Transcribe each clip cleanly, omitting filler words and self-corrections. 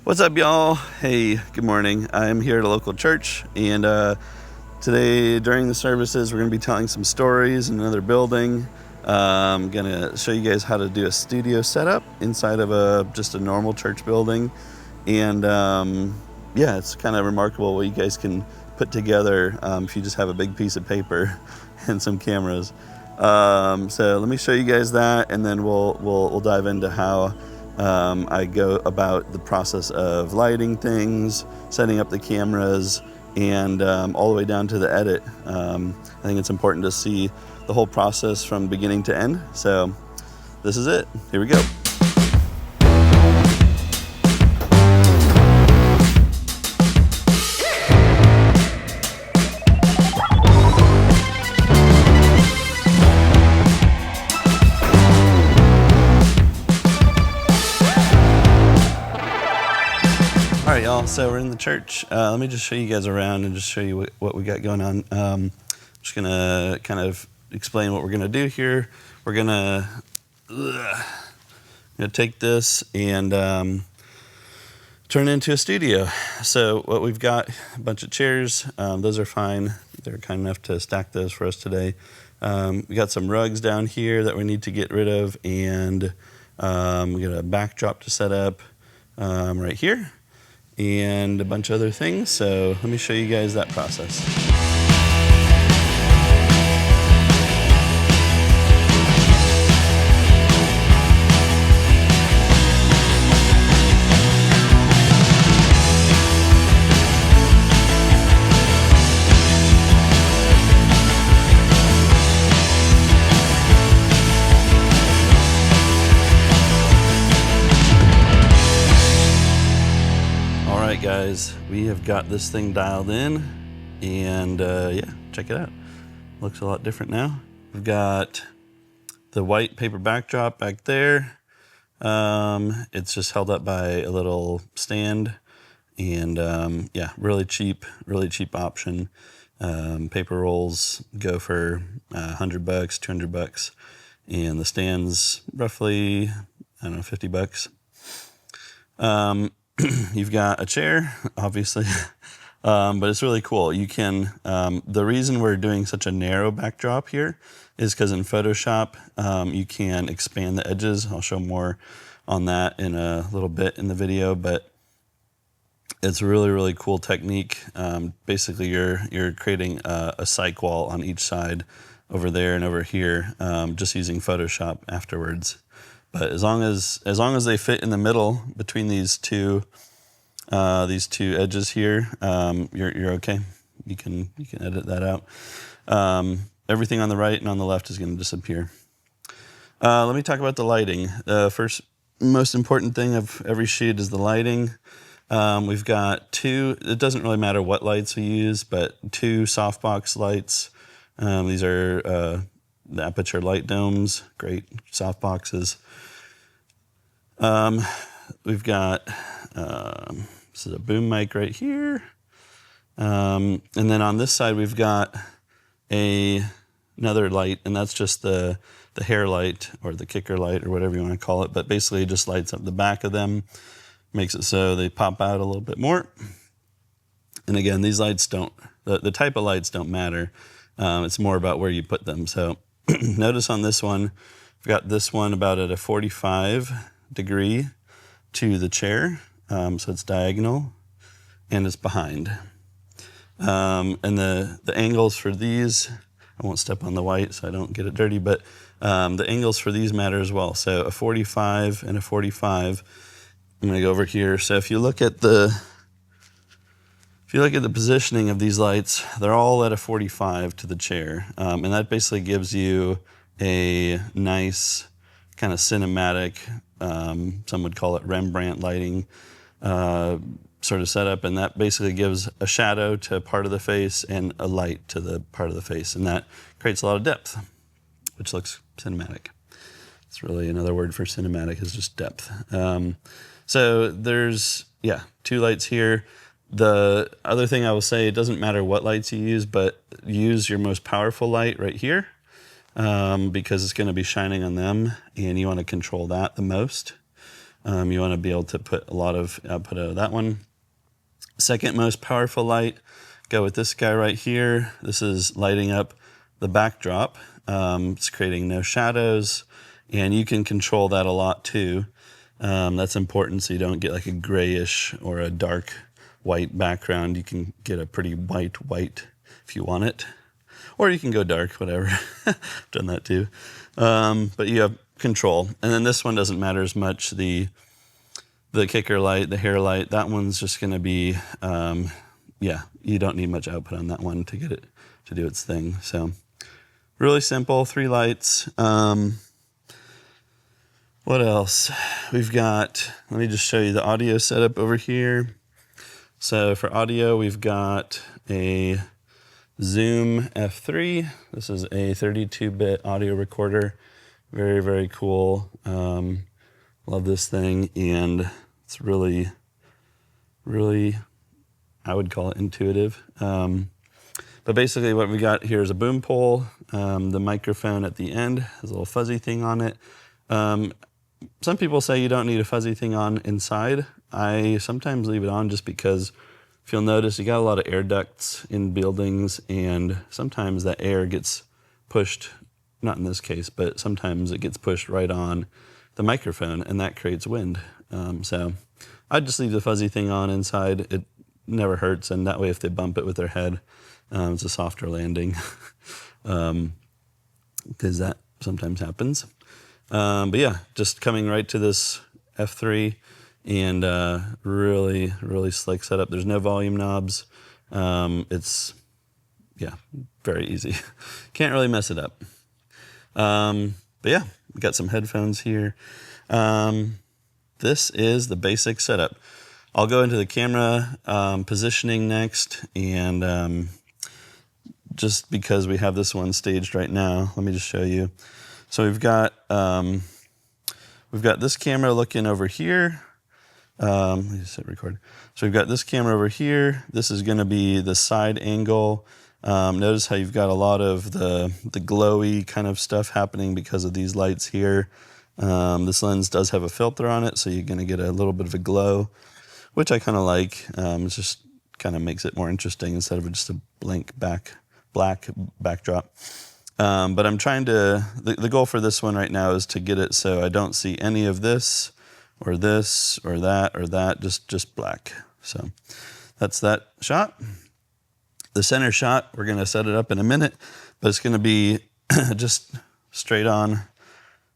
What's up, y'all? Hey, good morning. I'm here at a local church, and today during the services we're going to be telling some stories in another building. I'm going to show you guys how to do a studio setup inside of just a normal church building. And yeah, it's kind of remarkable what you guys can put together if you just have a big piece of paper and some cameras. So let me show you guys that, and then we'll dive into how I go about the process of lighting things, setting up the cameras, and all the way down to the edit. I think it's important to see the whole process from beginning to end. So this is it. Here we go. All right, y'all, so we're in the church. Let me just show you guys around and just show you what we got going on. I'm just going to kind of explain what we're going to do here. We're going to take this and turn it into a studio. So what we've got, a bunch of chairs. Those are fine. They're kind enough to stack those for us today. We got some rugs down here that we need to get rid of, and we got a backdrop to set up right here, and a bunch of other things. So let me show you guys that process. Guys, we have got this thing dialed in, and yeah, check it out. Looks a lot different now. We've got the white paper backdrop back there. It's just held up by a little stand, and yeah, really cheap option. Paper rolls go for $100, $200, and the stand's roughly, I don't know, $50. You've got a chair, obviously, but it's really cool. You can, the reason we're doing such a narrow backdrop here is because in Photoshop, you can expand the edges. I'll show more on that in a little bit in the video, but it's a really cool technique. Basically, you're creating a cyc wall on each side over there and over here, just using Photoshop afterwards. But as long as they fit in the middle between these two edges here, you're okay. You can edit that out. Everything on the right and on the left is going to disappear. Let me talk about the lighting. The first most important thing of every shoot is the lighting. We've got two. It doesn't really matter what lights we use, but two softbox lights. These are the Aperture light domes, great soft boxes. We've got this is a boom mic right here, and then on this side we've got another light, and that's just the hair light or the kicker light or whatever you want to call it. But basically, it just lights up the back of them, makes it so they pop out a little bit more. And again, these lights don't. The type of lights don't matter. It's more about where you put them. So notice on this one, we've got this one about at a 45 degree to the chair. So it's diagonal and it's behind. And the angles for these, I won't step on the white so I don't get it dirty, but the angles for these matter as well. So a 45 and a 45. I'm going to go over here. So if you look at the positioning of these lights, they're all at a 45 to the chair. And that basically gives you a nice kind of cinematic, some would call it Rembrandt lighting sort of setup. And that basically gives a shadow to part of the face and a light to the part of the face. And that creates a lot of depth, which looks cinematic. It's really another word for cinematic is just depth. So there's, yeah, two lights here. The other thing I will say, it doesn't matter what lights you use, but use your most powerful light right here because it's going to be shining on them, and you want to control that the most. You want to be able to put a lot of output out of that one. Second most powerful light, go with this guy right here. This is lighting up the backdrop. It's creating no shadows, and you can control that a lot too. That's important so you don't get like a grayish or a dark white background. You can get a pretty white if you want it. Or you can go dark, whatever. Done that too. But you have control. And then this one doesn't matter as much. The kicker light, the hair light, that one's just going to be, you don't need much output on that one to get it to do its thing. So really simple, 3 lights. What else? We've got, let me just show you the audio setup over here. So for audio, we've got a Zoom F3. This is a 32-bit audio recorder. Very, very cool. Love this thing, and it's really, I would call it intuitive. But basically what we got here is a boom pole. The microphone at the end has a little fuzzy thing on it. Some people say you don't need a fuzzy thing on inside. I sometimes leave it on just because if you'll notice, you got a lot of air ducts in buildings, and sometimes that air gets pushed, not in this case, but sometimes it gets pushed right on the microphone, and that creates wind. So I'd just leave the fuzzy thing on inside. It never hurts, and that way if they bump it with their head, it's a softer landing, because that sometimes happens. But yeah, just coming right to this F3, and really, really slick setup. There's no volume knobs. It's, very easy. Can't really mess it up. But yeah, we got some headphones here. This is the basic setup. I'll go into the camera positioning next, and just because we have this one staged right now, let me just show you. So we've got this camera looking over here. Let me just hit record. So we've got this camera over here. This is going to be the side angle. Notice how you've got a lot of the glowy kind of stuff happening because of these lights here. This lens does have a filter on it, so you're going to get a little bit of a glow, which I kind of like. It just kind of makes it more interesting instead of just a black backdrop. But I'm trying to, the goal for this one right now is to get it so I don't see any of this or that, just black. So that's that shot. The center shot, we're going to set it up in a minute, but it's going to be just straight on.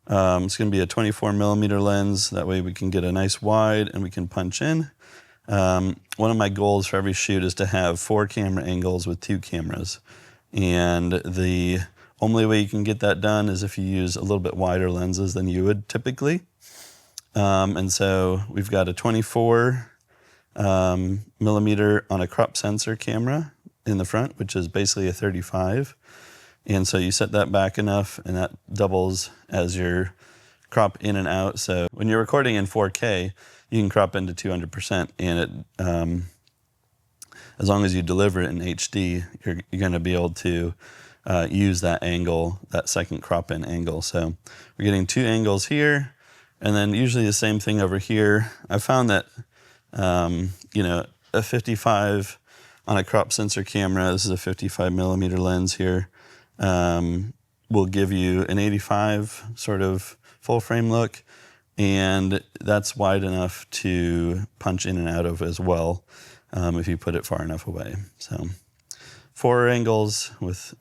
It's going to be a 24 millimeter lens. That way we can get a nice wide and we can punch in. One of my goals for every shoot is to have 4 camera angles with 2 cameras. And the only way you can get that done is if you use a little bit wider lenses than you would typically. And so we've got a 24 millimeter on a crop sensor camera in the front, which is basically a 35. And so you set that back enough, and that doubles as your crop in and out. So when you're recording in 4K, you can crop into 200%, and it, as long as you deliver it in HD, you're going to be able to use that angle, that second crop in angle. So we're getting 2 angles here, and then usually the same thing over here. I found that, a 55 on a crop sensor camera, this is a 55 millimeter lens here, will give you an 85 sort of full frame look, and that's wide enough to punch in and out of as well if you put it far enough away. So 4 angles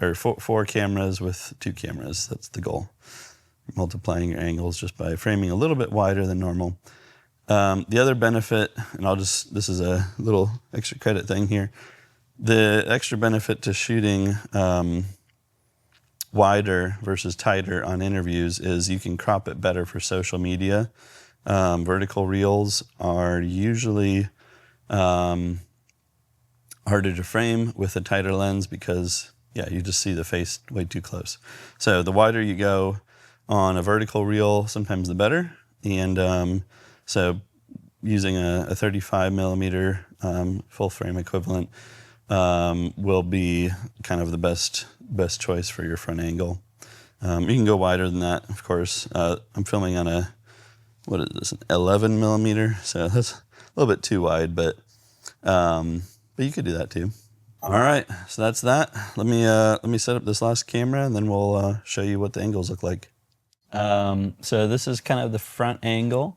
or 4 cameras with 2 cameras, that's the goal. Multiplying your angles just by framing a little bit wider than normal. The other benefit, and this is a little extra credit thing here. The extra benefit to shooting wider versus tighter on interviews is you can crop it better for social media. Vertical reels are usually harder to frame with a tighter lens because, you just see the face way too close. So the wider you go on a vertical reel, sometimes the better. And so using a 35 millimeter full frame equivalent will be kind of the best choice for your front angle. You can go wider than that, of course. I'm filming on a what is this, an 11 millimeter? So that's a little bit too wide, but you could do that too. All right, so that's that. Let me set up this last camera, and then we'll show you what the angles look like. So this is kind of the front angle.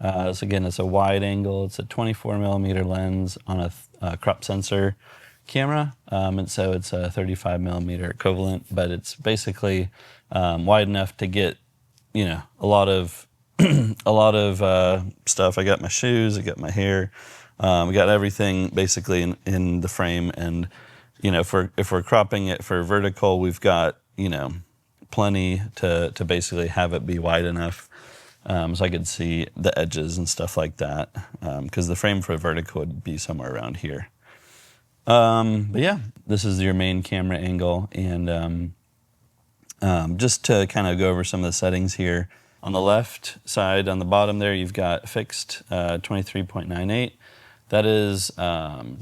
So again, it's a wide angle. It's a 24 millimeter lens on a crop sensor camera, and so it's a 35 millimeter equivalent, but it's basically wide enough to get, a lot of stuff. I got my shoes, I got my hair, we got everything basically in the frame. And if we're cropping it for vertical, we've got plenty to basically have it be wide enough so I could see the edges and stuff like that, because the frame for vertical would be somewhere around here. But yeah, this is your main camera angle, and just to kind of go over some of the settings here. On the left side, on the bottom there, you've got fixed 23.98. That is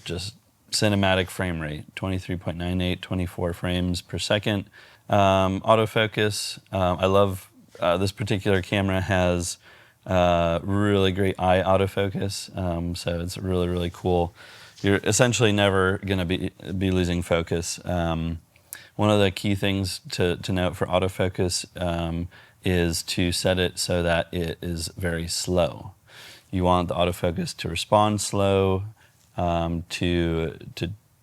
just cinematic frame rate, 23.98, 24 frames per second. Autofocus, I love this particular camera has really great eye autofocus, so it's really, really cool. You're essentially never going to be losing focus. One of the key things to note for autofocus is to set it so that it is very slow. You want the autofocus to respond slow, to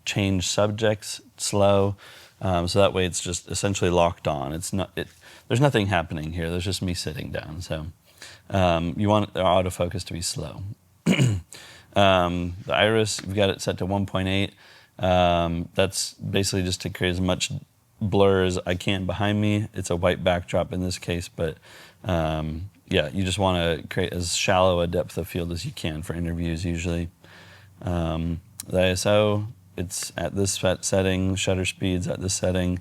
change subjects slow, so that way it's just essentially locked on. There's nothing happening here. There's just me sitting down. So you want the autofocus to be slow. The iris, you've got it set to 1.8. That's basically just to create as much blur as I can behind me. It's a white backdrop in this case, but yeah, you just want to create as shallow a depth of field as you can for interviews usually. The ISO, it's at this setting. Shutter speed's at this setting.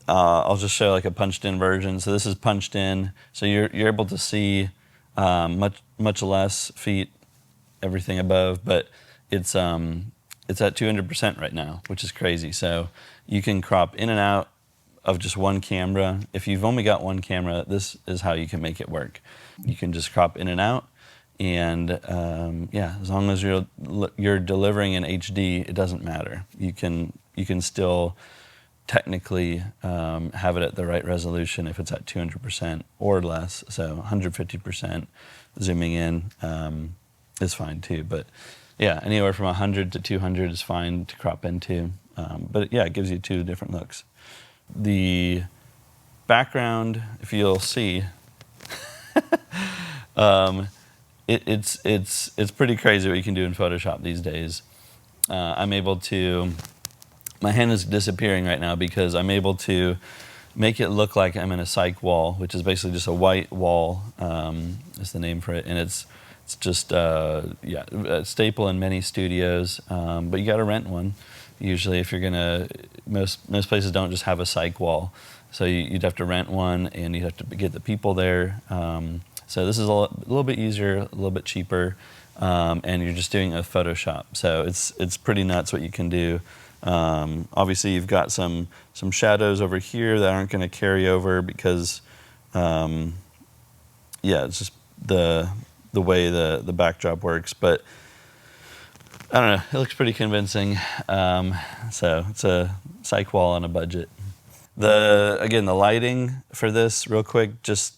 I'll just show like a punched in version. So this is punched in, so you're able to see much less feet, everything above, but it's at 200% right now, which is crazy. So you can crop in and out of just one camera. If you've only got one camera, this is how you can make it work. You can just crop in and out, and yeah, as long as you're delivering in HD, it doesn't matter. You can still technically have it at the right resolution if it's at 200% or less. So 150% zooming in is fine too. But yeah, anywhere from 100 to 200 is fine to crop into. But yeah, it gives you two different looks. The background, if you'll see, it's pretty crazy what you can do in Photoshop these days. I'm able to, my hand is disappearing right now because I'm able to make it look like I'm in a psych wall, which is basically just a white wall, is the name for it. And it's just, yeah, a staple in many studios, but you got to rent one. Usually if you're gonna, most places don't just have a psych wall. So you'd have to rent one, and you'd have to get the people there. So this is a little bit easier, a little bit cheaper, and you're just doing a Photoshop. So it's pretty nuts what you can do. Obviously you've got some shadows over here that aren't gonna carry over because, yeah, it's just the way the backdrop works. But I don't know, it looks pretty convincing. So it's a psych wall on a budget. Again, the lighting for this, real quick, just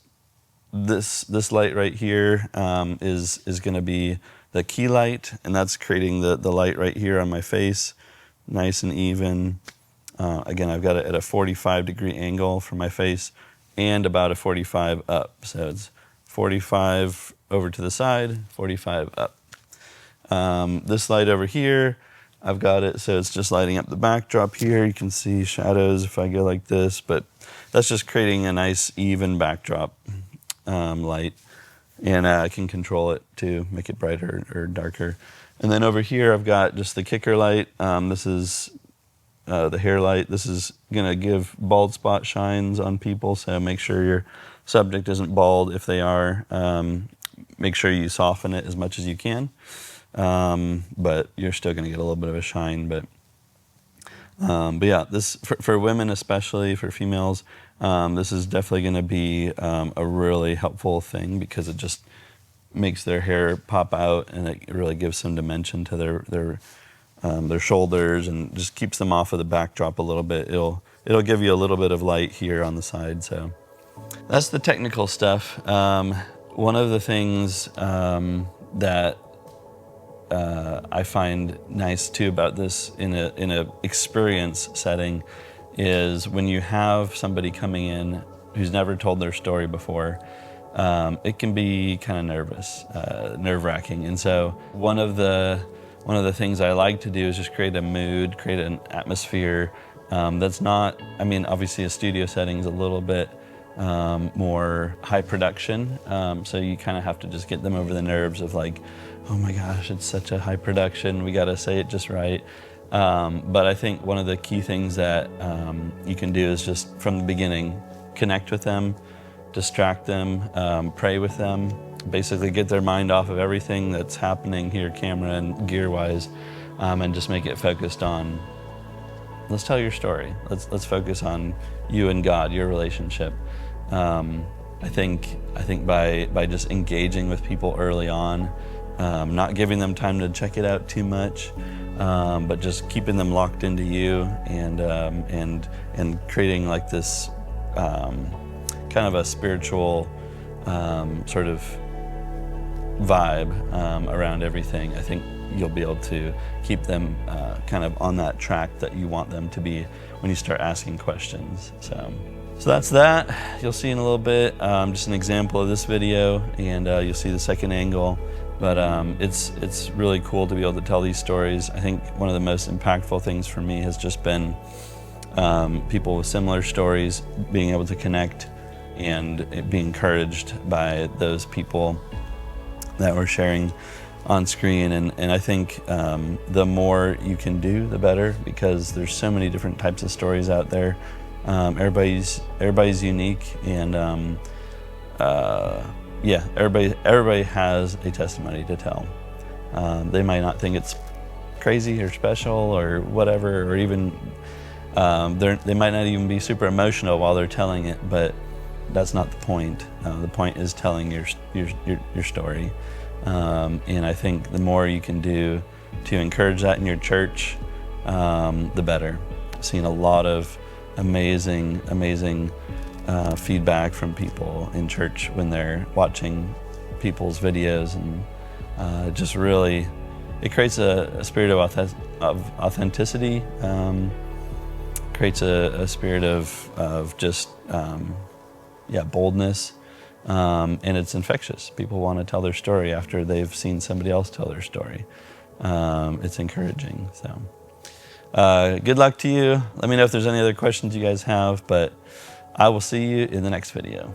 this light right here is going to be the key light, and that's creating the light right here on my face, nice and even. Again, I've got it at a 45-degree angle for my face and about a 45 up. So it's 45 over to the side, 45 up. This light over here, I've got it so it's just lighting up the backdrop here. You can see shadows if I go like this, but that's just creating a nice even backdrop light. And I can control it to make it brighter or darker. And then over here I've got just the kicker light. This is the hair light. This is gonna give bald spot shines on people, so make sure your subject isn't bald. If they are, make sure you soften it as much as you can. But you're still going to get a little bit of a shine. But yeah, this for women, especially for females, this is definitely going to be a really helpful thing because it just makes their hair pop out, and it really gives some dimension to their shoulders, and just keeps them off of the backdrop a little bit. It'll give you a little bit of light here on the side. So that's the technical stuff. One of the things that I find nice too about this in a experience setting is when you have somebody coming in who's never told their story before. It can be kind of nerve-wracking, and so one of the things I like to do is just create a mood, create an atmosphere that's not. I mean, obviously a studio setting is a little bit more high production, so you kind of have to just get them over the nerves of like, oh my gosh, it's such a high production, we got to say it just right. But I think one of the key things that you can do is just from the beginning connect with them, distract them, pray with them, basically get their mind off of everything that's happening here, camera and gear-wise, and just make it focused on, let's tell your story. Let's focus on you and God, your relationship. I think by just engaging with people early on, not giving them time to check it out too much, but just keeping them locked into you, and creating like this kind of a spiritual sort of vibe around everything. I think you'll be able to keep them kind of on that track that you want them to be when you start asking questions. So that's that. You'll see in a little bit just an example of this video, and you'll see the second angle. But it's really cool to be able to tell these stories. I think one of the most impactful things for me has just been people with similar stories being able to connect and be encouraged by those people that we're sharing on screen. And I think the more you can do, the better, because there's so many different types of stories out there. Everybody's unique, and yeah, everybody has a testimony to tell. They might not think it's crazy or special or whatever, or even they might not even be super emotional while they're telling it, but that's not the point. The point is telling your story. And I think the more you can do to encourage that in your church, the better. I've seen a lot of amazing feedback from people in church when they're watching people's videos, and just really, it creates a spirit of authenticity, creates a spirit of just boldness, and it's infectious. People want to tell their story after they've seen somebody else tell their story. It's encouraging. So good luck to you. Let me know if there's any other questions you guys have, but I will see you in the next video.